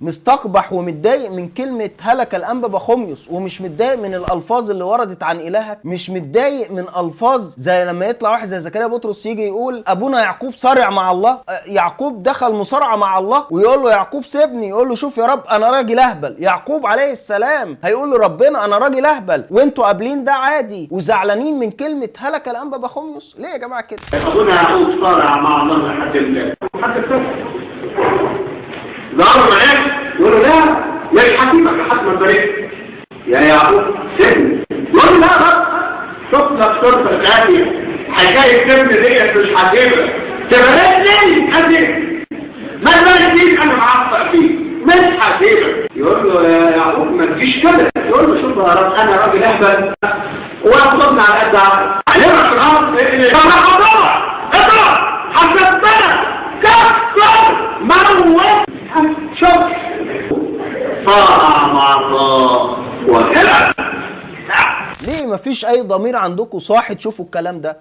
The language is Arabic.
مستقبح ومتضايق من كلمة هلك الأنبا بخوميوس، ومش متضايق من الألفاظ اللي وردت عن إلهك، مش متضايق من ألفاظ زي لما يطلع واحد زي زكريا بطرس يجي يقول أبونا يعقوب صارع مع الله، يعقوب دخل مصارعة مع الله ويقول له يعقوب سيبني، يقول له شوف يا رب أنا راجل أهبل. يعقوب عليه السلام هيقول له ربنا أنا راجل أهبل، وأنتوا قابلين ده عادي وزعلانين من كلمة هلك الأنبا بخوميوس. ليه يا جماعة كده؟ أبونا يعقوب صارع مع الله لحد الآن. ظهروا معاك يقولوا لا مش حكيمك لحد ما تبارك يا يعقوب سن، يقول لا بس شوف لك صورة الغالية حكاية سن ديت مش حكيمة تبارك لي حكيمة ما تباركنيش انا معصب فيه مش حكيمة. يقول له يا يعقوب ما تجيش كده، يقول له شوف يا رب انا راجل اهبل واخدنا على قد علمك في الارض طب اقرا حسبتنا كسر موت شوف صارع مع الله وهلع. ليه مفيش أي ضمير عندكم صاحي تشوفوا الكلام ده؟